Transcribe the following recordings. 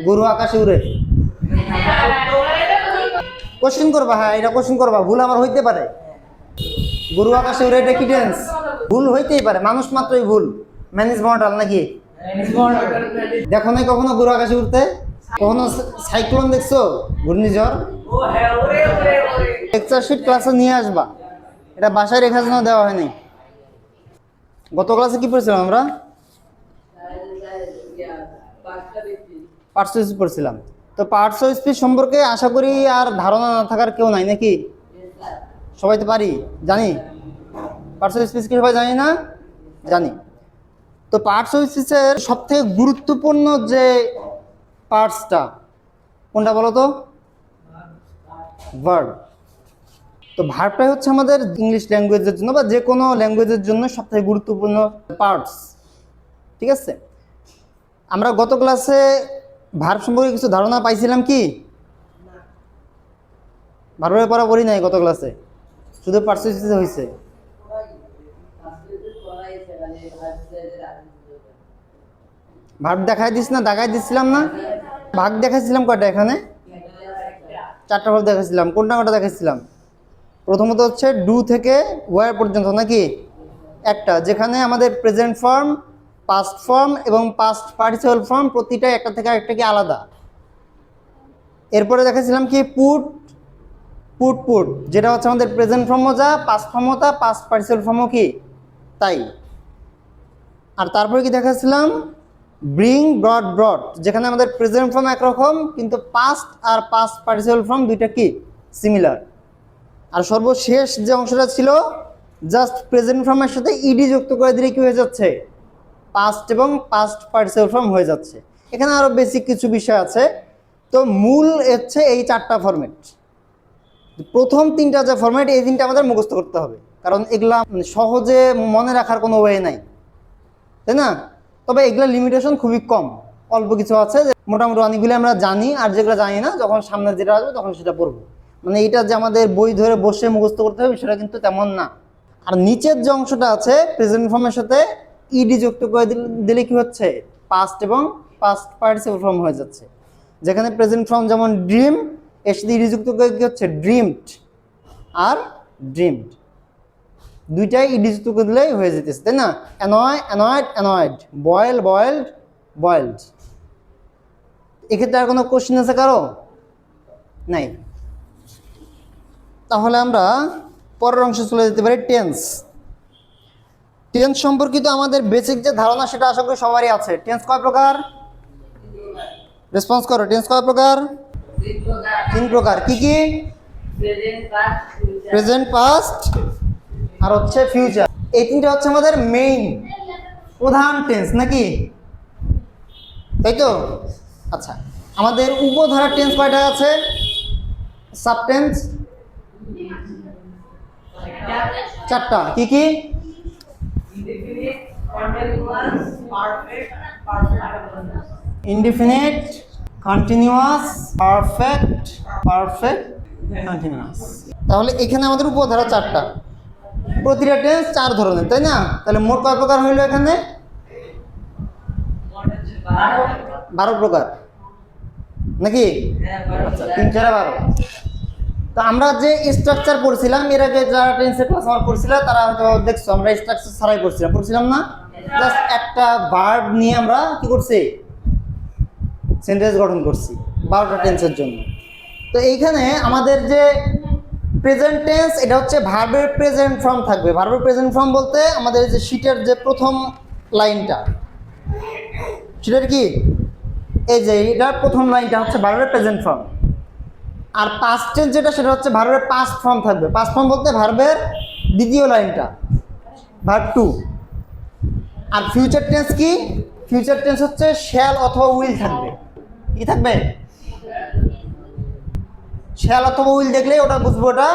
গরু আকাশে উড়ে। কোশ্চেন করবা, হ্যাঁ এটা কোশ্চেন করবা, ভুল আমার হইতে পারে। গরু আকাশে উড়ে এটা কি টেন্স? ভুল হইতেই পারে, মানুষ মাত্রই ভুল। ম্যানেজ মডাল নাকি? দেখো নাই কখনো গরু আকাশে উঠতে? কখনো সাইক্লোন দেখছো? ঘূর্ণিঝড়? লেকচার শিট ক্লাসে নিয়ে আসবা, এটা বাসায় রেখার জন্য দেওয়া হয়নি। গত ক্লাসে কি পড়ছিলাম আমরা? পার্টস অফ স্পিচ পড়ছিলাম। তো পার্টস অফ স্পিচ সম্পর্কে আশা করি আর ধারণা না থাকার কেউ নাই নাকি? সবাই তো পারি, জানি। পার্টস অফ স্পিচ কি সবাই জানি না? জানি। তো পার্টস অফ স্পিচের সবথেকে গুরুত্বপূর্ণ যে পার্টসটা কোনটা বলো তো? ভার্ব। তো ভার্বটাই হচ্ছে আমাদের ইংলিশ ল্যাঙ্গুয়েজের জন্য বা যে কোনো ল্যাঙ্গুয়েজের জন্য সবথেকে গুরুত্বপূর্ণ পার্টস। ঠিক আছে, আমরা গত ক্লাসে ভার্ব সম্পর্কে কিছু ধারণা পাইছিলাম কি? ভার্বের পড়া পড়ি নাই গত ক্লাসে, শুধু পার্টস অফ স্পিচ হয়েছে। ভার্ব দেখাই দিস না, দেখাই দিচ্ছিলাম না? ভাগ দেখাইছিলাম কয়টা এখানে? 4টা ভার্ব দেখাইছিলাম। কোনটা কোনটা দেখাইছিলাম? প্রথমত হচ্ছে ডু থেকে ওয়্যার পর্যন্ত নাকি? একটা, যেখানে আমাদের প্রেজেন্ট ফর্ম, পাস্ট ফর্ম এবং পাস্ট পার্টিসিপল ফর্ম প্রতিটা একটা থেকে আরেকটা কি আলাদা। এরপরে দেখাইছিলাম কি পুট, পুট পুট, যেটা হচ্ছে আমাদের প্রেজেন্ট ফর্মও যা, পাস্ট ফর্মও তা, পাস্ট পার্টিসিপল ফর্মও কি তাই। আর তারপরে কি দেখাচ্ছিলাম? ব্রিং, ব্রড ব্রড, যেখানে আমাদের প্রেজেন্ট ফর্ম একরকম কিন্তু পাস্ট আর পাস্ট পার্টিসিপল ফর্ম দুইটা কি সিমিলার। আর সর্বশেষ যে অংশটা ছিল জাস্ট প্রেজেন্ট ফর্মের সাথে ইডি যুক্ত করে দিলে কি হয়ে যাচ্ছে? পাস্ট এবং পাস্ট পার্টিসিপল ফর্ম হয়ে যাচ্ছে। এখানে আরো বেসিক কিছু বিষয় আছে। তো মূল হচ্ছে এই 4টা ফরম্যাট। প্রথম 3টা যে ফরম্যাট, এই 3টা আমাদের মুখস্থ করতে হবে, কারণ এগুলা সহজে মনে রাখার কোনো ওয়ে নাই, তাই না? তবে এগুলোর লিমিটেশন খুবই কম, অল্প কিছু আছে যে মোটামুটি অনেকগুলো আমরা জানি, আর যেগুলো জানি না যখন সামনে যেটা আসবে তখন সেটা পড়বো। মানে এটা যে আমাদের বই ধরে বসে মুখস্থ করতে হবে সেটা কিন্তু তেমন না। আর নিচের যে অংশটা আছে প্রেজেন্ট ফর্মের সাথে ইডি যুক্ত করে দিলে কি হচ্ছে? পাস্ট এবং পাস্ট পার্টিসিপল ফর্ম হয়ে যাচ্ছে। যেখানে প্রেজেন্ট ফর্ম যেমন ড্রিম, এর সাথে ইডি যুক্ত করে কি হচ্ছে? ড্রিমড আর ড্রিমড, দুইটাই ইডি যুক্ত করে দিলেই হয়ে যেতেছে, তাই না? Annoy, annoyed, annoyed, boil, boiled, boiled. এক্ষেত্রে আর কোনো কোশ্চেন আছে কারো? নাই। তাহলে আমরা পরের অংশে চলে যেতে পারি, টেন্স। টেন্স সম্পর্কিত আমাদের বেসিক যে ধারণা সেটা আশা করি সবারই আছে। টেন্স কয় প্রকার? রেসপন্স করো। টেন্স কয় প্রকার? 3 প্রকার। কি কি? প্রেজেন্ট, পাস্ট আর হচ্ছে ফিউচার। এই 3টা হচ্ছে আমাদের মেইন প্রধান টেন্স নাকি? তাই তো? আচ্ছা, আমাদের উপধারা টেন্স কয়টা আছে? সাবটেন্স 4টা। কি কি? Indefinite, continuous, perfect, perfect continuous. তাহলে এখানে আমাদের উপধারা 4টা, প্রতিটা টেন্স 4 ধরনের, তাই না? তাহলে মোট কয় প্রকার হইল এখানে? 12 প্রকার নাকি? আচ্ছা, 3 4 12। তো আমরা যে স্ট্রাকচার পড়ছিলাম এর আগে যারা টেন্সের ক্লাস আমার পড়ছিল তারা হয়তো দেখছো আমরা স্ট্রাকচার ছাড়াই পড়ছিলাম না? জাস্ট একটা ভার্ব নিয়ে আমরা কি করছি? সেন্টেন্স গঠন করছি 12টা টেন্সের জন্য। তো এইখানে আমাদের যে প্রেজেন্ট টেন্স, এটা হচ্ছে ভার্বের প্রেজেন্ট ফর্ম থাকবে। ভার্বের প্রেজেন্ট ফর্ম বলতে আমাদের যে শীটের যে প্রথম লাইনটা, সেটার কি এই যে এটার প্রথম লাইনটা হচ্ছে ভার্বের প্রেজেন্ট ফর্ম। আর পাস্ট টেন্স যেটা সেটা হচ্ছে ভার্বের পাস্ট ফর্ম থাকবে। পাস্ট ফর্ম বলতে ভার্বের দ্বিতীয় লাইনটা, ভার্ব 2। আর ফিউচার টেন্স কি? ফিউচার টেন্স হচ্ছে শ্যাল অথবা উইল থাকবে। কি থাকবে? শ্যাল অথবা উইল দেখলে ওটা বুঝবো ওটা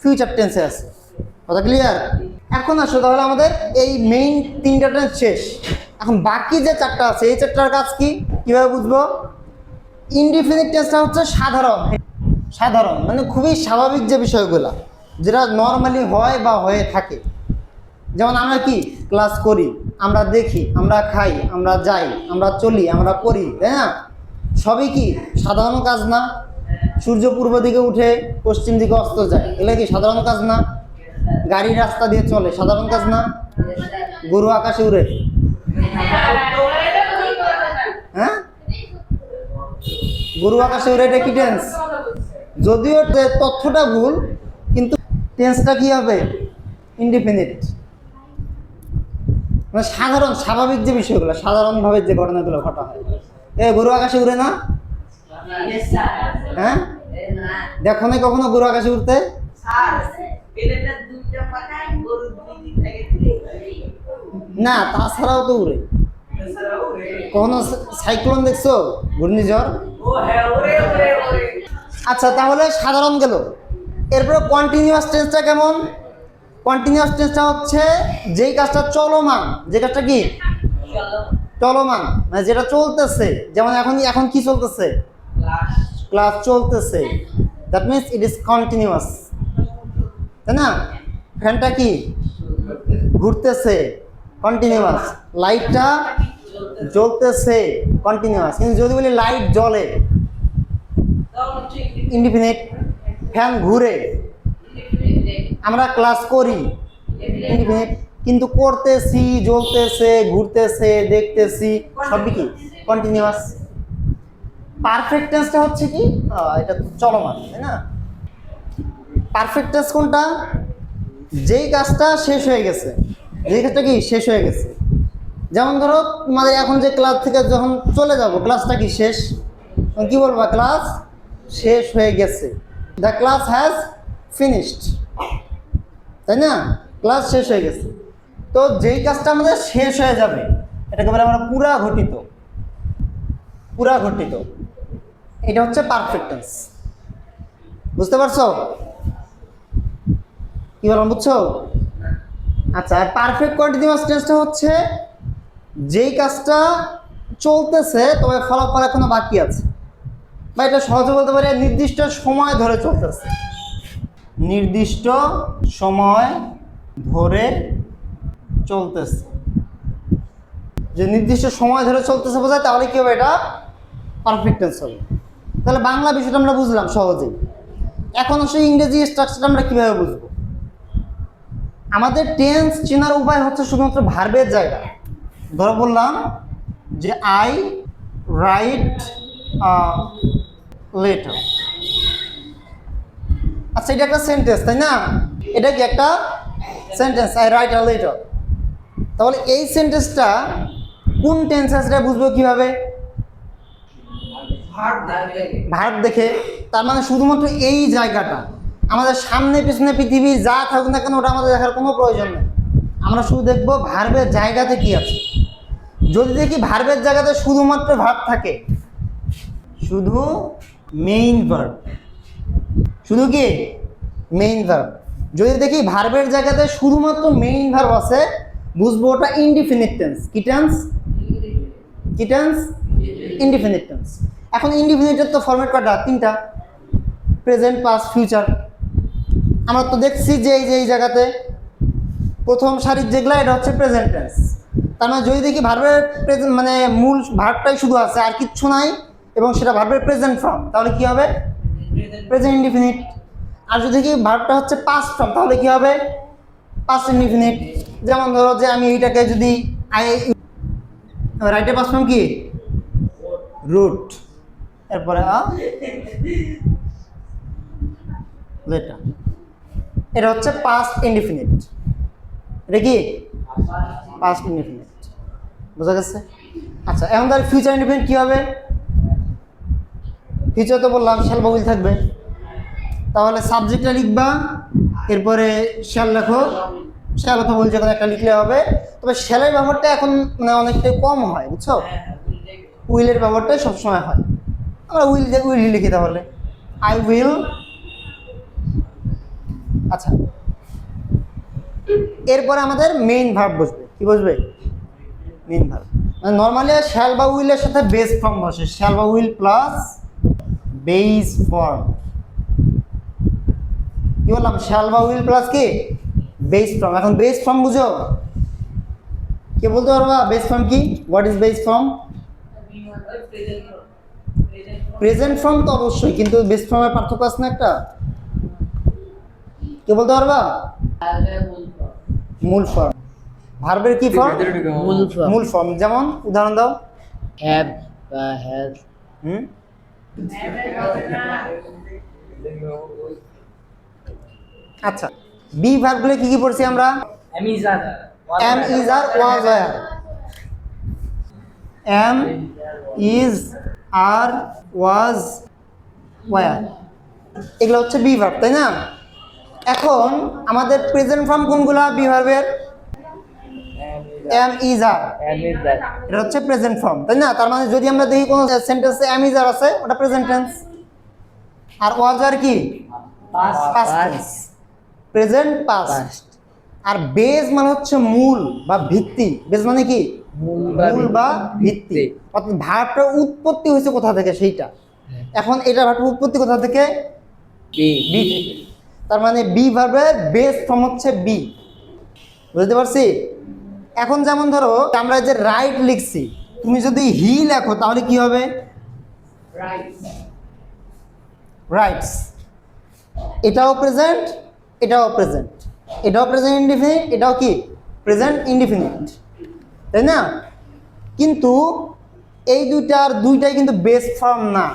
ফিউচার টেন্সে আছে। কথা ক্লিয়ার? এখন আসো তাহলে আমাদের এই মেইন 3টা টেন্স শেষ। এখন বাকি যে 4টা আছে এই 4টার কাজ কি, কিভাবে বুঝবো? ইনডিফিনিট টেন্সটা হচ্ছে সাধারণ, সাধারণ মানে খুবই স্বাভাবিক যে বিষয়গুলো যেটা নর্মালি হয় বা হয়ে থাকে। যেমন আমরা কি ক্লাস করি, আমরা দেখি, আমরা খাই, আমরা যাই, আমরা চলি, আমরা পড়ি, তাই না? সবই কি সাধারণ কাজ না? সূর্য পূর্ব দিকে উঠে পশ্চিম দিকে অস্ত যায়, এগুলো কি সাধারণ কাজ না? গাড়ি রাস্তা দিয়ে চলে, সাধারণ কাজ না? গরু আকাশে উড়ে, হ্যাঁ গরু আকাশে উড়ে, এটা কি টেন্স? যদিও তথ্যটা ভুল, কিন্তু টেন্সটা কি হবে? ইনডিফিনিট। মানে সাধারণ স্বাভাবিক যে বিষয়গুলো, সাধারণভাবে যে ঘটনাগুলো ঘটা হয়। গরু আকাশে উড়ে না? হ্যাঁ, দেখো না কখনো গরু আকাশে উঠতে? না, তাছাড়াও তো উড়ে। কখনো সাইক্লোন দেখছো? ঘূর্ণিঝড়? আচ্ছা, তাহলে সাধারণ গেল। এরপরে কন্টিনিউয়াস টেন্সটা কেমন? কন্টিনিউয়াস টেন্সটা হচ্ছে যেই কাজটা চলমান, যে কাজটা কি চলমান, মানে যেটা চলতেছে। যেমন এখন কি চলতেছে? ক্লাস চলতেছে, that means it is continuous, তাই না? ফ্যানটা কি ঘুরতেছে, কন্টিনিউয়াস। লাইটটা জ্বলতেছে, কন্টিনিউয়াস। কিন্তু যদি বলি লাইট জ্বলে, ইনডিফিনিট। ফ্যান ঘুরে, আমরা ক্লাস করি, ইনডিফিনিট। কিন্তু করতেছি, জ্বলতেছে, ঘুরতেছে, দেখতেছি, সবই কি কন্টিনিউয়াস। পারফেক্ট টেন্সটা হচ্ছে কি এটা চলমান, তাই না? পারফেক্ট টেন্স কোনটা? যেই কাজটা শেষ হয়ে গেছে, যেই কাজটা কি শেষ হয়ে গেছে। যেমন ধরো তোমাদের এখন যে ক্লাস থেকে যখন চলে যাব, ক্লাসটা কি শেষ, কি বলবা? ক্লাস শেষ হয়ে গেছে, দ্য ক্লাস হ্যাজ ফিনিশড, তাই না? ক্লাস শেষ হয়ে গেছে। তো যেই কাজটা আমাদের শেষ হয়ে যাবে, এটাকে বলে আমরা পুরা ঘটিত। পুরা ঘটিত, এটা হচ্ছে পারফেক্ট টেন্স। বুঝতে পারছো কি বললাম? বুঝছো? আচ্ছা, আর পারফেক্ট কন্টিনিউয়াস টেন্সটা হচ্ছে যেই কাজটা চলতেছে তবে ফলাফল এখনো বাকি আছে, বা এটা সহজে বলতে পারি নির্দিষ্ট সময় ধরে চলতেছে। নির্দিষ্ট সময় ধরে চলতেছে, যে নির্দিষ্ট সময় ধরে চলতেছে বোঝায়, তাহলে কি হবে? এটা পারফেক্ট টেন্স হবে। তাহলে বাংলা বিষয়টা আমরা বুঝলাম সহজেই। এখন আসলে ইংরেজি স্ট্রাকচারটা আমরা কিভাবে বুঝবো? আমাদের টেন্স চেনার উপায় হচ্ছে শুধুমাত্র ভার্বের জায়গা। ধরো বললাম যে আই রাইট লেটার। আচ্ছা, এটা একটা সেন্টেন্স, তাই না? এটা কি একটা sentence, I write a letter. তাহলে এই সেন্টেন্সটা কোন টেন্স আছে সেটা বুঝবো কিভাবে? ভার্ব দেখে। তার মানে শুধুমাত্র এই জায়গাটা, আমাদের সামনে পিছনে পৃথিবী যা থাকুক না কেন ওটা আমাদের দেখার কোনো প্রয়োজন নেই। আমরা শুধু দেখবো ভার্বের জায়গাতে কি আছে। যদি দেখি ভার্বের জায়গাতে শুধুমাত্র ভার্ব থাকে, শুধু মেইন ভার্ব, শুধু কি মেইন ভার্ব, যদি দেখি ভার্বের জায়গাতে শুধুমাত্র মেইন ভার্ব আছে, বুঝবো ওটা ইনডিফিনিট টেন্স। কি টেন্স? কি টেন্স? Indefinite tense. এখন ইনডিফিনিটের তো ফরম্যাট কয়টা? তিনটা, প্রেজেন্ট, পাস্ট, ফিউচার। আমরা তো দেখছি যে এই জায়গাতে প্রথম সারির যেগুলো এটা হচ্ছে প্রেজেন্ট টেন্স। তার মানে যদি দেখি ভার্বের প্রেজেন্ট মানে মূল ভার্বটাই শুধু আছে আর কিচ্ছু নাই, এবং সেটা ভার্বের প্রেজেন্ট ফর্ম, তাহলে কি হবে? Present indefinite. আর যদি দেখি ভার্বটা হচ্ছে পাস্ট ফর্ম, তাহলে কি হবে? Past indefinite. যেমন ধরো যে আমি এইটাকে যদি রাইটের পাস্ট ফর্ম কি? রুট, এরপরে লেটার। এটা হচ্ছে পাস্ট ইনডিফিনিট। এটা কি পাস্ট ইনডিফিনিট। বোঝা গেছে? আচ্ছা, এখন তাহলে ফিউচার ইনডিফিনিট কি হবে? ফিউচার তো বললাম শ্যাল বা উইল থাকবে, তাহলে সাবজেক্টটা লিখবা, এরপরে শ্যাল লেখো, শ্যাল অথবা উইল যখন একটা লিখলে হবে। তবে শ্যালের ব্যবহারটা এখন মানে অনেকটাই কম হয়, বুঝছো? উইলের ব্যবহারটাই সবসময় হয়। আমরা উইল লিখি তাহলে, আই উইল। আচ্ছা, এরপরে আমাদের মেইন ভার্ব বসবে। কি বসবে? Main verb. নর্মালি শ্যাল বা উইলের সাথে বেস ফর্ম বসে, শ্যাল বা উইল প্লাস বেস ফর্ম। কি বললাম? শ্যাল বা উইল প্লাস কি বেস ফর্ম। এখন বেস ফর্ম বুঝো? কে বলতে পারবা বেস ফর্ম কি? What is base form? Present form তো অবশ্যই, কিন্তু বেস ফর্মের পার্থক্য আছে না একটা, কে বলতে পারবা? মূল ফর্ম। ভার্বের কি ফর্ম? মূল ফর্ম। যেমন উদাহরণ দাও। হ্যাভ বা হ্যাজ। আচ্ছা, বি ভার্বগুলো কি কি পড়ছি আমরা? Am is are am is are was were, am is are was were, এগুলো হচ্ছে বি ভার্ব, তাই না? এখন আমাদের প্রেজেন্ট ফর্ম কোনগুলা বি ভার্বের? am is are, am is are এটা হচ্ছে প্রেজেন্ট ফর্ম, তাই না? তার মানে যদি আমরা দেখি কোন সেন্টেন্সে am is are আছে, ওটা প্রেজেন্ট টেন্স। আর was were কি? Past tense, present past. আর বেস মানে হচ্ছে মূল বা ভিত্তি। বেস মানে কি? মূল বা ভিত্তি। অর্থাৎ ভার্বটার উৎপত্তি হয়েছে কোথা থেকে সেইটা। এখন এটা ভার্বটার উৎপত্তি কোথা থেকে? বি বি থেকে। তার মানে বি ভার্বের বেস ফর্ম হচ্ছে বি। বুঝতে পারছি? এখন যেমন ধরো আমরা যে রাইট লিখছি, তুমি যদি হি লেখো তাহলে কি হবে? রাইটস। এটাও প্রেজেন্ট, এটাও প্রেজেন্ট, এটাও প্রেজেন্ট ইনডিফিনিট, এটাও কি প্রেজেন্ট ইনডিফিনিট, তাই না? কিন্তু এই দুইটাই কিন্তু বেস ফর্ম না।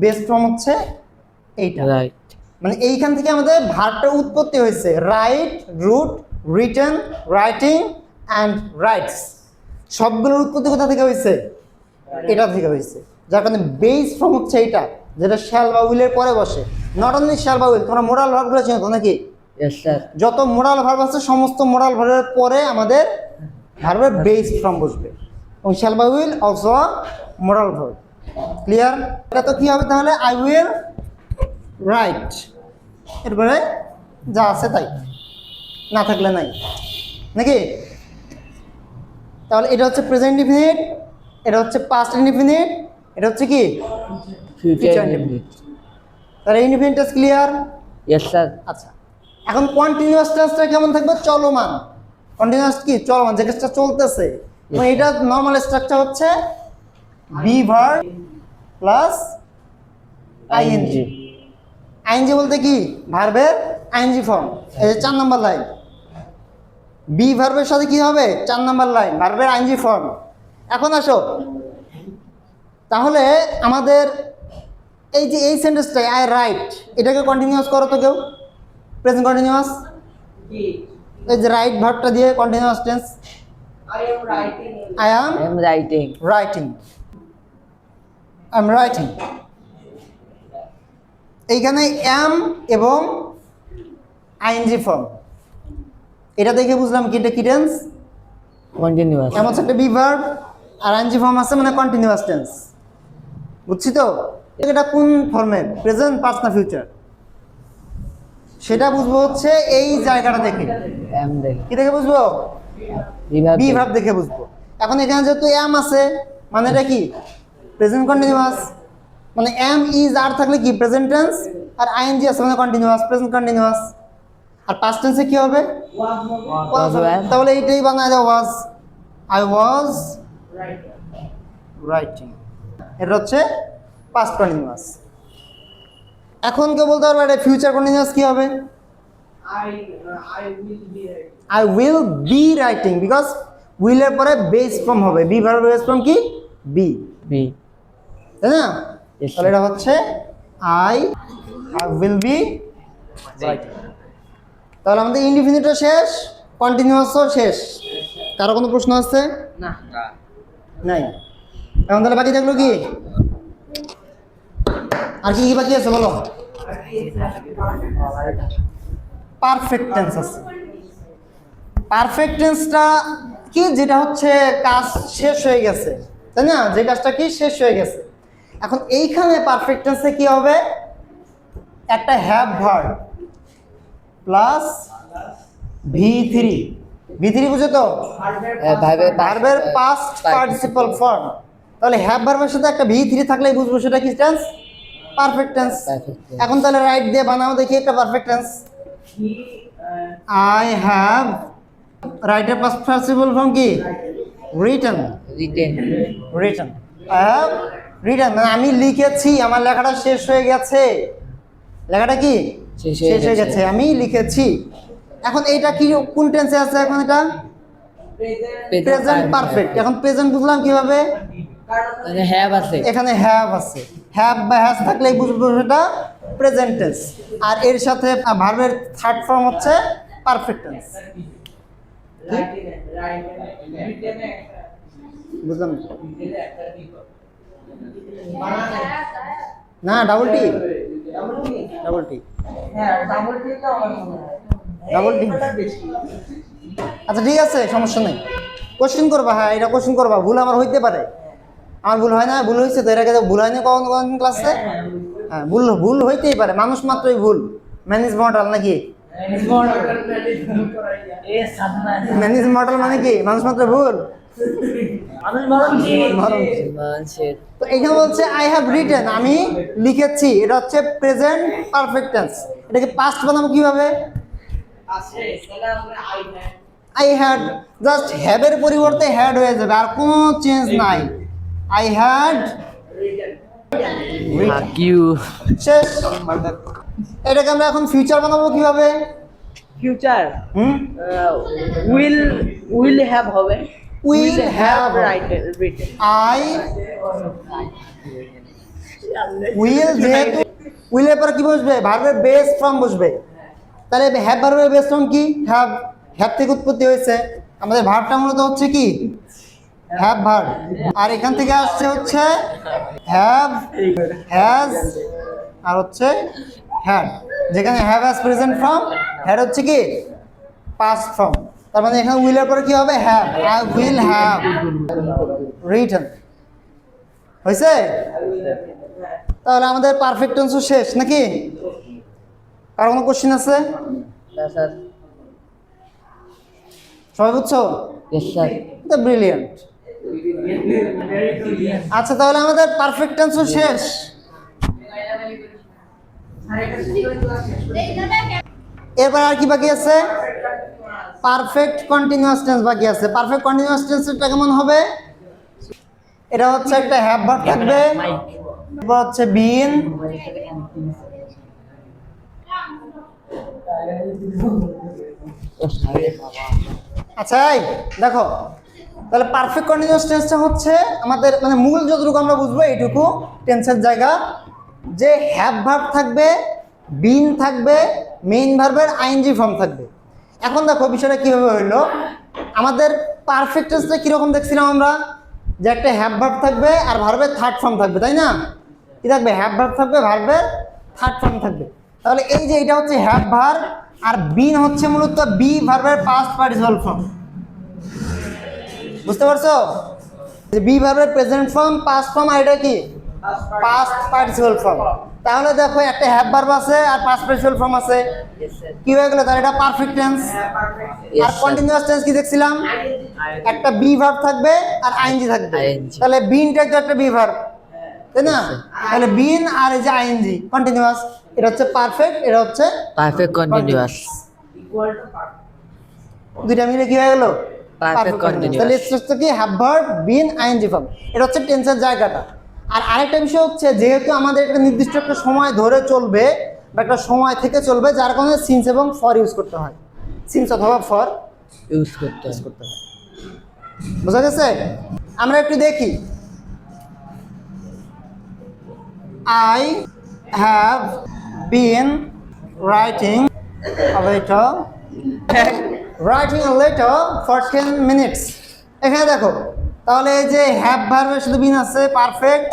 বেস ফর্ম হচ্ছে এইটা। রাইট। মানে এইখান থেকে আমাদের ভার্বটার উৎপত্তি হয়েছে। Write, wrote, written, writing and writes, সবগুলোর উৎপত্তি কোথা থেকে হয়েছে? এটা থেকে হয়েছে। যার কারণে বেস ফর্ম হচ্ছে এইটা, যেটা শ্যাল বা উইলের পরে বসে। নট অনলি শ্যাল বা উইল, তোমরা মোরাল ভার্বগুলো চেনো তো নাকি? Yes sir. যত মোরাল ভার্ব আছে সমস্ত মোরাল ভার্বের পরে আমাদের ভার্বের বেস ফর্ম বসবে। এবং শ্যাল বা will also moral verb. Clear? এটা তো কি হবে তাহলে? আই উইল রাইট, এরপরে যা আছে তাই, না থাকলে নাই, নাকি? তাহলে এটা হচ্ছে প্রেজেন্ট ইনডিফিনিট, এটা হচ্ছে পাস্ট ইনডিফিনিট, এটা হচ্ছে কি ফিউচার ইনডিফিনিট। তাহলে indefinite tense clear? Yes sir. আচ্ছা, এখন কন্টিনিউয়াস টেন্সটা কেমন থাকবে? চলমান। কন্টিনিউয়াস কি? চলমান, যে কাজটা চলতেছে। এবং এটা নরমাল স্ট্রাকচার হচ্ছে be verb plus ING. ING বলতে কি? ভার্বের আইএনজি ফর্ম। এই যে 4 নম্বর লাইন, বি ভার্বের সাথে কি হবে? 4 নম্বর লাইন, ভার্বের আইএনজি ফর্ম। এখন আসো, তাহলে আমাদের এই যে এই সেন্টেন্সটা আই রাইট, এটাকে কন্টিনিউয়াস করো তো কেউ, প্রেজেন্ট কন্টিনিউয়াস। এই যে রাইট ভার্বটা দিয়ে continuous tense. I am writing. Writing, I am writing. এইখানে অ্যাম এবং আইএনজি ফর্ম, এটা দেখে বুঝলাম কি এটা কি টেন্স? কন্টিনিউয়াস। এমন একটা বি ভার্ব আর আইএনজি ফর্ম আছে, মানে কন্টিনিউয়াস টেন্স। বুঝছি তো? এটা কোন ফর্মের? প্রেজেন্ট, পাস্ট না ফিউচার? সেটা বুঝবো হচ্ছে এই জায়গাটা দেখে। এম দেখে। কি দেখে বুঝবো? বিভাগ। বি ভার্ব দেখে বুঝবো। এখন এখানে যেহেতু অ্যাম আছে, মানে এটা কি প্রেজেন্ট কন্টিনিউয়াস। মানে অ্যাম ইজ আর থাকলে কি প্রেজেন্ট টেন্স, আর আইএনজি আছে মানে কন্টিনিউয়াস, প্রেজেন্ট কন্টিনিউয়াস। আর পাস্ট টেন্সে কি হবে? Was were। তাহলে এইটাই বানায় দাও ওয়াজ। আই ওয়াজ রাইটিং, এটা হচ্ছে পাস্ট কন্টিনিউয়াস। এখন কেউ বলতে পারবে এটা ফিউচার কন্টিনিউয়াস কি হবে? I will be writing, because উইলের পরে বেস ফর্ম হবে। বি ভার্বের বেস ফর্ম কি? Be, be. তাই না? Yes, তাহলে এটা হচ্ছে আই উইল বি রাইটিং। তাহলে আমাদের ইনডিফিনিটও শেষ, কন্টিনিউয়াসও শেষ। কারো কোনো প্রশ্ন আছে? না। নাই। এখন তাহলে বাকি থাকলো কি? আর কি কি বাকি আছে বলো? পারফেক্ট টেন্স আছে। পারফেক্ট টেন্সটা কি? যেটা হচ্ছে কাজ শেষ হয়ে গেছে, তাই না? যে কাজটা কি শেষ হয়ে গেছে। এখন এইখানে পারফেক্ট টেন্সে কি হবে? একটা have verb plus V3। V3 বুঝো তো? ভার্বের পাস্ট পার্টিসিপল ফর্ম। তাহলে হ্যাভ ভার্বের সাথে একটা V3 থাকলেই বুঝবো সেটা কি টেন্স? Perfect tense. এখন তাহলে রাইট দিয়ে বানাও দেখি একটা পারফেক্ট টেন্স। আই হ্যাভ, রাইটের পাস্ট পার্টিসিপল ফর্ম কি? Written. Written. Written. I have written মানে আমি লিখেছি, আমার লেখাটা শেষ হয়ে গেছে। লেখাটা কি শেষ হয়ে গেছে, আমি লিখেছি। এখন এইটা কি কোন টেন্সে আছে? এখন এটা প্রেজেন্ট পারফেক্ট। এখন প্রেজেন্ট বুঝলাম কিভাবে? মানে হ্যাভ আছে। এখানে হ্যাভ আছে, হ্যাভ বা হ্যাজ থাকলে বুঝবো সেটা প্রেজেন্ট টেন্স। আর এর সাথে ভার্বের থার্ড ফর্ম হচ্ছে পারফেক্ট টেন্স। বুঝলাম না? Double T, double T, double T. আচ্ছা ঠিক আছে, সমস্যা নেই। কোশ্চেন করবা, হ্যাঁ এটা কোশ্চেন করবা। ভুল আমার হইতে পারে, আমার ভুল হয় না? ভুল হয়েছে তো, এর আগে ভুল হয়নি কখন কখন ক্লাসে? হ্যাঁ ভুল ভুল হইতেই পারে, মানুষ মাত্রই ভুল। ম্যানেজ মডেল নাকি? ম্যানেজ মডেল মানে কি? মানুষ মাত্র ভুল। তো এখানে বলছে আই হ্যাভ রিটেন, আমি লিখেছি। এটা হচ্ছে প্রেজেন্ট পারফেক্ট টেন্স। এটাকে পাস্ট বানাবো কিভাবে? আই হ্যাড, জাস্ট হ্যাভের পরিবর্তে হ্যাড হয়ে যাবে, আর কোনো চেঞ্জ নাই। আই হ্যাড শেষ। এটাকে আমরা এখন ফিউচার বানাবো কিভাবে? ফিউচার হুম, উইল হ্যাভ হবে। Will have written. I will, যেহেতু উইলের পরে কি বসবে? ভার্বের বেস ফর্ম বসবে। তাহলে হ্যাভ ভার্বের বেস ফর্ম কি? হ্যাভ। হ্যাভ থেকে উৎপত্তি হয়েছে। আমাদের ভার্বটা মূলত হচ্ছে কি? Have verb. আর এখান থেকে আসছে হচ্ছে হ্যাভ, হ্যাজ, আর হচ্ছে হ্যাড। যেখানে have has present form, had হচ্ছে কি পাস্ট ফর্ম। তার মানে এখানে উইলের পরে কি হবে? Have. I will have written. হয়েছে? তাহলে আমাদের পারফেক্ট টেন্সও শেষ নাকি? আর কোনো কোশ্চেন আছে? সবাই বুঝছো? ব্রিলিয়ান্ট। আচ্ছা তাহলে আমাদের পারফেক্ট টেন্সও শেষ। এরপর আর কি বাকি আছে? পারফেক্ট কন্টিনিউয়াস টেন্স বাকি আছে। পারফেক্ট কন্টিনিউয়াস টেন্সটা কেমন হবে? এটা হচ্ছে একটা হ্যাভ ভার্ব থাকবে, এরপর হচ্ছে বিন, আচ্ছা এই দেখো, তাহলে পারফেক্ট কন্টিনিউয়াস টেন্সটা হচ্ছে আমাদের মানে মূল যতটুকু আমরা বুঝবো এইটুকু টেন্সের জায়গা, যে হ্যাভ ভার্ব থাকবে, বিন থাকবে, মেইন ভার্বের আইএনজি ফর্ম থাকবে। এখন দেখো বিষয়টা কিভাবে হইলো, আমাদের পারফেক্ট টেন্সটা কিরকম দেখছিলাম আমরা? যে একটা হ্যাভ ভার্ব থাকবে আর ভার্বের থার্ড ফর্ম থাকবে, তাই না? কি থাকবে? হ্যাভ ভার্ব থাকবে, ভার্বের থার্ড ফর্ম থাকবে। তাহলে এই যে এটা হচ্ছে হ্যাভ ভার্ব, আর বিন হচ্ছে মূলত বি ভার্বের পাস্ট পার্টিসিপাল ফর্ম। বুঝতে পারছো? যে বি ভার্বের প্রেজেন্ট ফর্ম, পাস্ট ফর্ম, আর এটা কি পাস্ট পার্টিসিপাল ফর্ম। তাহলে দেখো একটা হ্যাভ ভার্ব আছে আর পাস্ট পার্টিসিপাল ফর্ম আছে, কি হয়ে গেল? তাহলে এটা পারফেক্ট টেন্স। আর কন্টিনিউয়াস টেন্স কি দেখছিলাম? একটা বি ভার্ব থাকবে আর আইএনজি থাকবে। তাহলে বিনটা তো একটা বি ভার্ব, তাই না? তাহলে বিন আর এই যে আইএনজি কন্টিনিউয়াস, এটা হচ্ছে পারফেক্ট, এটা হচ্ছে পারফেক্ট কন্টিনিউয়াস। দুইটা মিলে কি হয়ে গেল? Perfect continuous. তাহলে এটা হচ্ছে কি have verb, been, ING form. এটা হচ্ছে টেন্সের জায়গাটা। আর আরেকটা বিষয় হচ্ছে, যেহেতু আমাদের একটা নির্দিষ্ট একটা সময় ধরে চলবে বা একটা সময় থেকে চলবে, যার কারণে সিন্স এবং ফর ইউজ করতে হয়। সিন্স অথবা ফর ইউজ করতে হয়। বোঝা গেছে? আমরা একটু দেখি। I have been writing a letter for 10 minutes. এখানে দেখো, তাহলে এই যে হ্যাভ ভার্বের সাথে বিন আছে পারফেক্ট,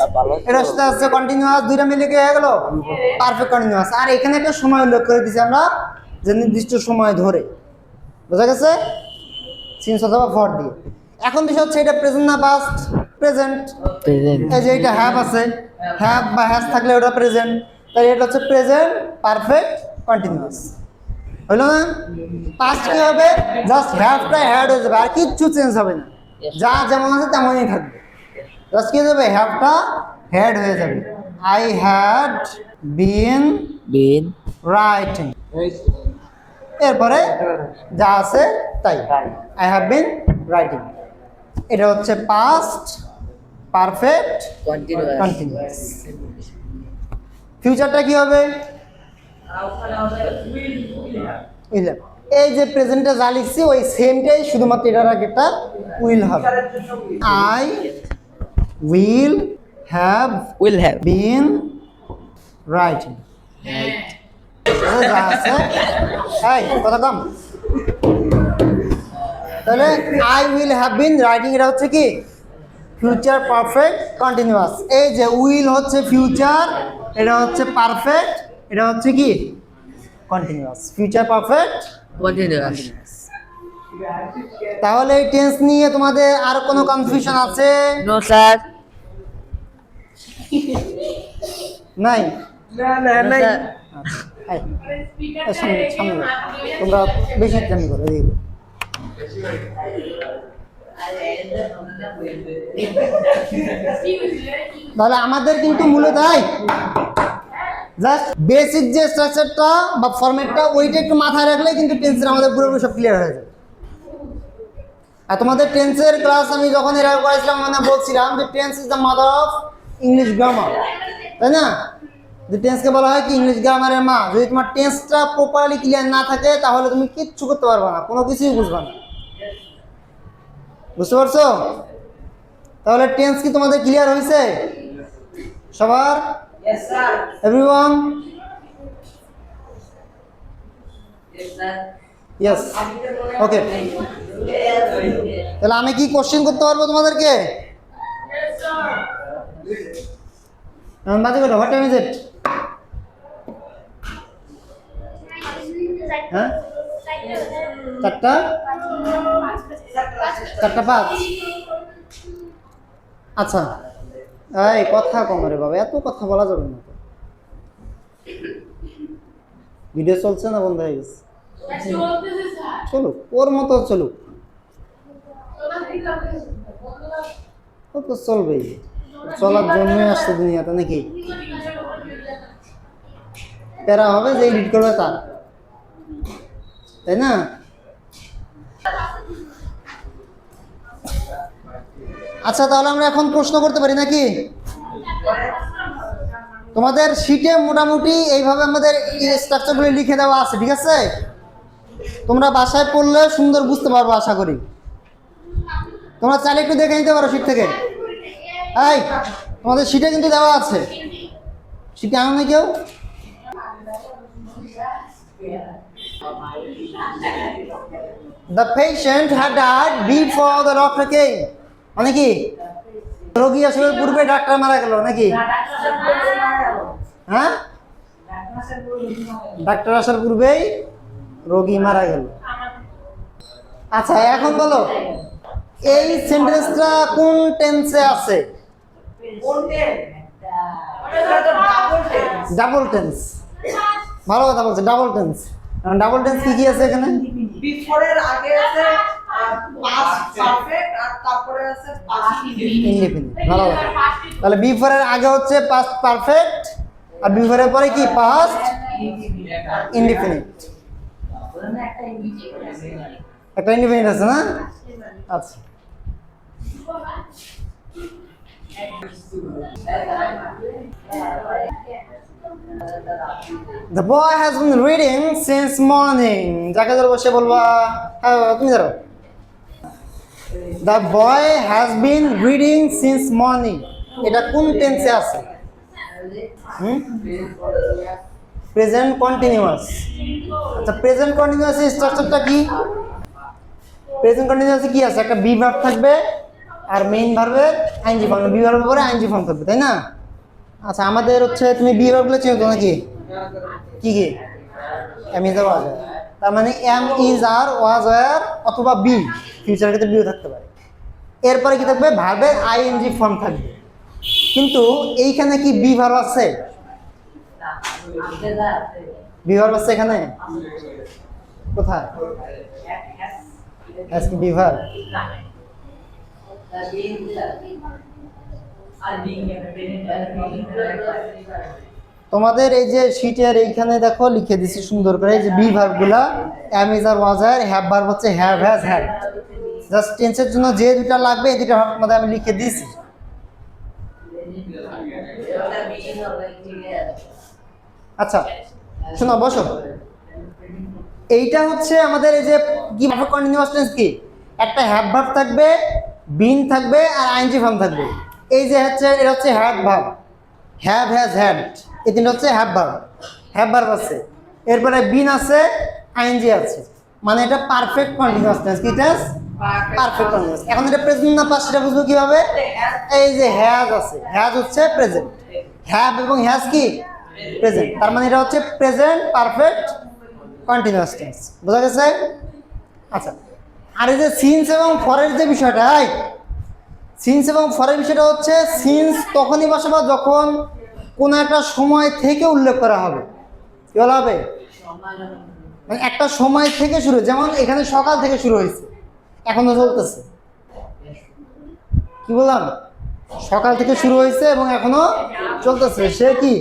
এটার সাথে আছে কন্টিনিউয়াস, দুইটা মিলে কি হয়ে গেল? Perfect continuous. আর এখানে একটা সময় উল্লেখ করে দিয়েছি আমরা, যে নির্দিষ্ট সময় ধরে। বোঝা গেছে? সিন্স অথবা ফর দিয়ে। এখন বিষয় হচ্ছে এটা প্রেজেন্ট না পাস্ট? প্রেজেন্ট। এই যে এটা হ্যাভ আছে, হ্যাভ বা হ্যাজ থাকলে ওটা প্রেজেন্ট, তাই এটা হচ্ছে প্রেজেন্ট পারফেক্ট কন্টিনিউয়াস। হইলো না? পাস্ট কি হবে? জাস্ট হ্যাভটা হ্যাড হয়ে যাবে, আর কিচ্ছু চেঞ্জ হবে না, যা যেমন আছে তেমনই থাকবে। জাস্ট কি হয়ে যাবে? হ্যাভটা হ্যাড হয়ে যাবে। আই হ্যাড বিন রাইটিং, এরপরে যা আছে তাই, আই হ্যাভ বিন রাইটিং। এটা হচ্ছে পাস্ট পারফেক্ট কন্টিনিউয়াস কন্টিনিউয়াস। ফিউচারটা কি হবে? Will have. এই যে প্রেজেন্টে যা লিখছি ওই সেমটাই, শুধুমাত্র এটার আগেটা উইল হবে। I will have will have been writing. যা আছে এই কথা কম। তাহলে I will have been writing এটা হচ্ছে কি ফিউচার পারফেক্ট কন্টিনিউয়াস। এই যে উইল হচ্ছে ফিউচার, এটা হচ্ছে পারফেক্ট, এটা হচ্ছে কি কন্টিনিউয়াস। Future perfect. কন্টিনিউয়াস। তাহলে এই টেন্স নিয়ে তোমাদের আর কোনো কনফিউশন আছে? No sir. নাই? না এই, এই সামনে সামনে তোমরা বেশি জানি করো এই। তাহলে আমাদের কিন্তু মূলত জাস্ট বেসিক যে স্ট্রাকচারটা বা ফরম্যাটটা ওইটা একটু মাথায় রাখলে কিন্তু টেন্সের আমাদের পুরোপুরি সব ক্লিয়ার হয়ে যাবে। আর তোমাদের টেন্সের ক্লাস আমি যখন এর আগে করেছিলাম মানে বলছিলাম যে tense is the mother of English grammar, তাই না? যে টেন্সকে বলা হয় কি ইংলিশ গ্রামারের মা। যদি তোমার টেন্সটা প্রপারলি ক্লিয়ার না থাকে তাহলে তুমি কিচ্ছু করতে পারবে না, কোনো কিছুই বুঝবে না। বুঝতে পারছো? তাহলে টেন্স কি তোমাদের ক্লিয়ার হয়েছে সবার? Yes, sir. Everyone? Yes, sir. Yes, okay. তাহলে আমি কি কোশ্চেন করতে পারবো তোমাদেরকে? বাজে কটা? What time is it? হ্যাঁ, 4টা 4:05। আচ্ছা, এই কথা কম রে বাবা, এত কথা বলা যাবে না। ভিডিও চলছে না বন্ধ হয়ে গেছে? চলুক, ওর মতো চলুক, ও তো চলবেই, চলার জন্যই আসছে দুনিয়াতে নাকি? প্যারা হবে যে এডিট করবে তার, তাই না? আচ্ছা, তাহলে আমরা এখন প্রশ্ন করতে পারি নাকি? তোমাদের শিটে মোটামুটি এইভাবে আমাদের স্ট্রাকচারগুলো লিখে দেওয়া আছে, ঠিক আছে? তোমরা বাসায় পড়লে সুন্দর বুঝতে পারবো আশা করি। তোমরা চাইলে একটু দেখে নিতে পারো শিট থেকে। এই তোমাদের শিটে কিন্তু দেওয়া আছে, শিটে আনো না কেউ? The patient had died before the doctor came. মানে কি রোগী আসার পূর্বে ডাক্তার মারা গেল নাকি? হ্যাঁ, ডাক্তার আসার পূর্বেই রোগী মারা গেল। আচ্ছা, এখন বলো এই সেন্টেন্সটা কোন টেন্সে আছে? Double tense. ভালো কথা বলছে, ডাবল টেন্স। ডাবল টেন্স কি কি আছে এখানে? বিফোর এর আগে আছে পাস্ট পারফেক্ট আর তারপরে আছে পাস্ট ইনডিফিনিট। ভালো কথা। তাহলে বিফোর এর আগে হচ্ছে পাস্ট পারফেক্ট আর বিফোর এর পরে কি পাস্ট ইনডিফিনিট। একটা ইনডিফিনিট আছে না? আচ্ছা, The boy has been reading since morning. যাকে ধরো বসে বলবা, হ্যাঁ তুমি ধরো। The boy has been reading since morning. এটা কোন টেন্সে আছে? Present continuous. আচ্ছা, প্রেজেন্ট কন্টিনিউয়াস এর স্ট্রাকচারটা কি? প্রেজেন্ট কন্টিনিউয়াসে কি আছে? একটা বি ভার্ব থাকবে আর মেইন ভার্বের আইএনজি ফর্ম, বি ভার্বের পরে আইএনজি ফর্ম থাকবে, তাই না? আচ্ছা, আমাদের হচ্ছে তুমি বি ভার্বগুলো চেনো তো নাকি? কি কি? এম ইজ আর ওয়াজ আর। তার মানে এম ইজ আর ওয়াজ আর অথবা বি, ফিউচারের ক্ষেত্রে বিও থাকতে পারে। এরপরে কি থাকবে? ভার্বের আইএনজি ফর্ম থাকবে। কিন্তু এইখানে কি বি ভার্ব আছে? বি ভার্ব আছে এখানে? কোথায়? আজকে বি ভার্ব তোমাদের এই যে শিটের এইখানে দেখো লিখে দিছি সুন্দর করে, এই যে বি ভার্বগুলা এম ইজ আর ওয়াজ আর, হ্যাভ ভার্ব হচ্ছে হ্যাভ হ্যাজ হ্যাড। জাস্ট টেন্সের জন্য যে দুটা লাগবে এই দুটা ভার্ব মধ্যে আমি লিখে দিয়েছি। আচ্ছা শোনো বসো, এইটা হচ্ছে আমাদের এই যে কি পারফেক্ট কন্টিনিউয়াস টেন্স কি, একটা হ্যাভ ভার্ব থাকবে, বিন থাকবে আর আইএনজি ফর্ম থাকবে। এই যে হচ্ছে এটা হচ্ছে have verb, have has had, এই তিনটা হচ্ছে হ্যাভ ভার্ব আছে, এরপরে বিন আছে, আইএনজি আছে, মানে এটা পারফেক্ট কন্টিনিউয়াস টেন্স। কি টেন্স? Perfect continuous. এখন এটা প্রেজেন্ট না পাস্ট সেটা বুঝবো কিভাবে? এই যে হ্যাজ আছে, হ্যাজ হচ্ছে প্রেজেন্ট, হ্যাভ এবং হ্যাজ কি প্রেজেন্ট, তার মানে এটা হচ্ছে প্রেজেন্ট পারফেক্ট কন্টিনিউয়াস টেন্স। বোঝা গেছে? আচ্ছা, আর এই যে সিন্স এবং ফরের যে বিষয়টা, সিন্স এবং ফরের বিষয়টা হচ্ছে সিন্স তখনই বসাবো যখন কোনো একটা সময় থেকে উল্লেখ করা হবে। কি বলা হবে? মানে একটা সময় থেকে শুরু, যেমন এখানে সকাল থেকে শুরু হয়েছে, এখনো চলতেছে। কি বললাম? সকাল থেকে শুরু হয়েছে এবং এখনো চলতেছে। সে কি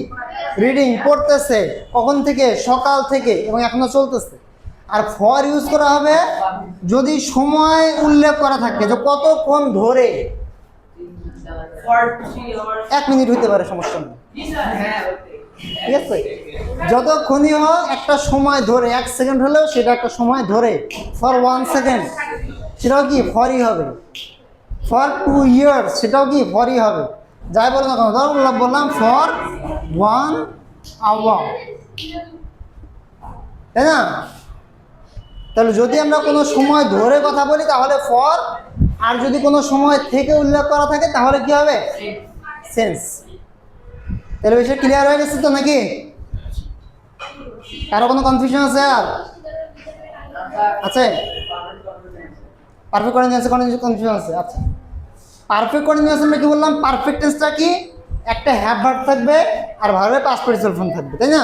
রিডিং পড়তেছে, কখন থেকে? সকাল থেকে, এবং এখনো চলতেছে। আর ফর ইউজ করা হবে যদি সময় উল্লেখ করা থাকে, যে কতক্ষণ ধরে। 1 মিনিট হইতে পারে, সমস্যা নেই, ঠিক আছে? যতক্ষণই হোক একটা সময় ধরে, 1 সেকেন্ড হলেও সেটা একটা সময় ধরে। ফর 1 সেকেন্ড সেটাও কি ফরই হবে। ফর 2 ইয়ার্স সেটাও কি ফরই হবে। যাই বলো না কেন, ধরো বললাম ফর 1 আওয়ার, তাই না? তাহলে যদি আমরা কোনো সময় ধরে কথা বলি তাহলে ফর, আর যদি কোনো সময় থেকে উল্লেখ করা থাকে তাহলে কি হবে? সেন্স। তাহলে বিষয় ক্লিয়ার হয়ে গেছে তো নাকি? কারো কোনো কনফিউশন আছে? আর আছে? পারফেক্ট কন্টিনিউয়াসে কনফিউশন আছে? আচ্ছা, পারফেক্ট কন্টিনিউয়াস আমরা কি বললাম? পারফেক্ট টেন্সটা কি? একটা হ্যাভ ভার্ব থাকবে আর ভার্বের পাস্ট পার্টিসিপল ফর্ম থাকবে, তাই না?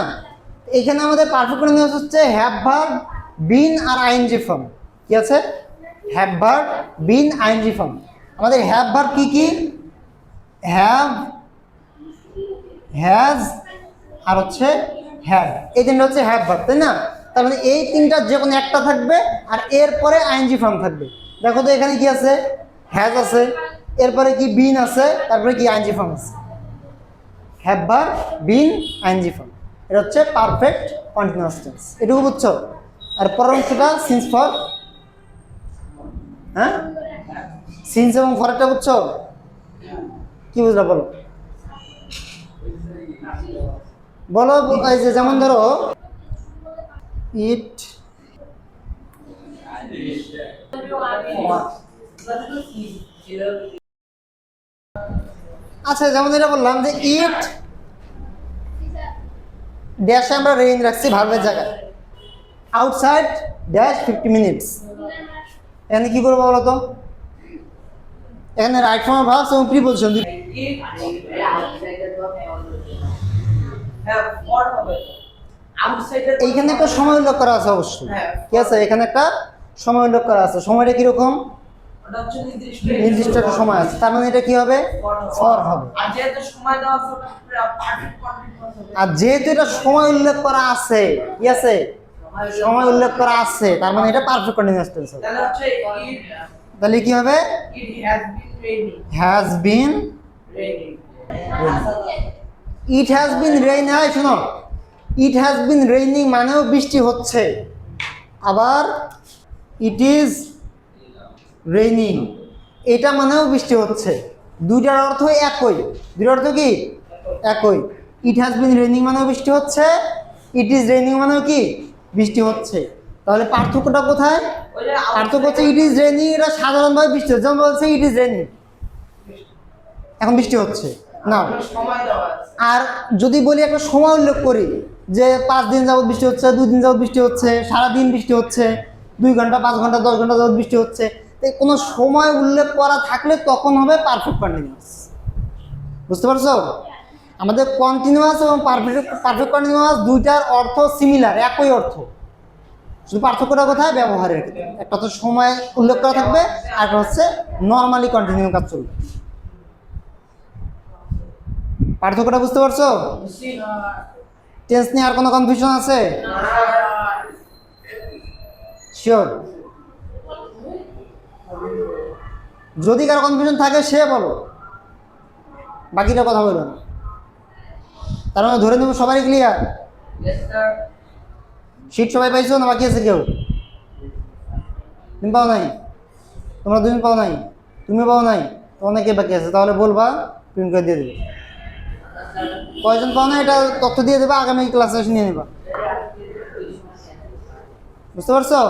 এখানে আমাদের পারফেক্ট কন্টিনিউয়াস হচ্ছে হ্যাভ ভার্ব, বিন আর আইএনজি ফর্ম। কি আছে? Have verb, been, ING form. আমাদের হ্যাভ ভার্ব কি কি? হ্যাভ, হ্যাজ আর হচ্ছে হ্যাড, এই তিনটা হচ্ছে হ্যাভ ভার্ব, তাই না? তার মানে এই তিনটা যে কোনো একটা থাকবে আর এরপরে আইএনজি ফর্ম থাকবে। দেখো তো এখানে কি আছে? হ্যাজ আছে, এরপরে কি বিন আছে, তারপরে কি আইএনজি ফর্ম আছে। Have verb, been, ING form, এটা হচ্ছে পারফেক্ট কন্টিনিউয়াস টেন্স। এটুকু বুঝছো? আর পরের অংশটা সিন্স ফর, হ্যাঁ সিন্স এবং ফরটা বুঝছো? কি বুঝলা বলো? বলো। এই যে যেমন ধরো ইট, আচ্ছা যেমন এটা বললাম যে ইট ড্যাশে আমরা রেঞ্জ রাখছি ভার্বের জায়গায়, আউটসাইড ড্যাশ 50 মিনিটস। এখানে কি করবো বলো তো? এখানে রাইট ফর্ম ভার্বস এবং প্রিপোজিশন। এইখানে একটা সময় উল্লেখ করা আছে অবশ্যই। কি আছে? এখানে একটা সময় উল্লেখ করা আছে। সময়টা কিরকম? নির্দিষ্ট একটা সময় আছে, তার মানে এটা কি হবে? ফর হবে। আর যেহেতু এটা সময় উল্লেখ করা আছে, কি আছে? সময় উল্লেখ করা আছে, তার মানে এটা পারফেক্ট কন্টিনিউয়াস টেন্স হবে। তাহলে কি হবে? Has been raining. It has been raining. শোনো, ইট হ্যাজ বিন রেইনিং মানেও বৃষ্টি হচ্ছে, আবার ইট ইজ রেইনিং এটা মানেও বৃষ্টি হচ্ছে। দুইটার অর্থ একই। দুইটার অর্থ কি? একই। ইট হ্যাজ বিন রেইনিং মানেও বৃষ্টি হচ্ছে, ইট ইজ রেইনিং মানেও কি বৃষ্টি হচ্ছে। তাহলে পার্থক্যটা কোথায়? পার্থক্য হচ্ছে ইট ইজ রেইনিং এটা সাধারণভাবে বৃষ্টি হচ্ছে, যেমন বলছে ইট ইজ রেইনিং, এখন বৃষ্টি হচ্ছে না। আর যদি বলি একটা সময় উল্লেখ করি যে 5 দিন যাবত বৃষ্টি হচ্ছে, 2 দিন যাবত বৃষ্টি হচ্ছে, সারাদিন বৃষ্টি হচ্ছে, 2 ঘন্টা, 5 ঘন্টা, 10 ঘন্টা যাবত বৃষ্টি হচ্ছে, কোনো সময় উল্লেখ করা থাকলে তখন হবে পারফেক্ট কন্টিনিউয়াস। বুঝতে পারছো? আমাদের কন্টিনিউয়াস এবং পারফেক্ট কন্টিনিউয়াস দুইটার অর্থ সিমিলার, একই অর্থ, শুধু পার্থক্যটা কোথায়? ব্যবহারের ক্ষেত্রে। একটা তো সময় উল্লেখ করা থাকবে, আর একটা হচ্ছে নর্মালি কন্টিনিউ কাজ চলবে। পার্থক্যটা বুঝতে পারছো? টেন্স নিয়ে আর কোনো কনফিউশন আছে? শিওর? যদি কারো কনফিউশন থাকে সে বলো, বাকিটা কথা বলো না। তার মানে ধরে নেবো সবারই ক্লিয়ার? Yes, sir. শীট সবাই পাইছো না বাকি আছে কেউ? তুমি পাও নাই? তোমরা দুজন পাও নাই? তুমি পাও নাই? অনেকে বাকি আছে, তাহলে বলবা প্রিন্ট করে দিয়ে দেবে। কয়জন পাও না এটা তথ্য দিয়ে দেবা, আগামী ক্লাসে এসে নিয়ে নেবা। বুঝতে পারছো?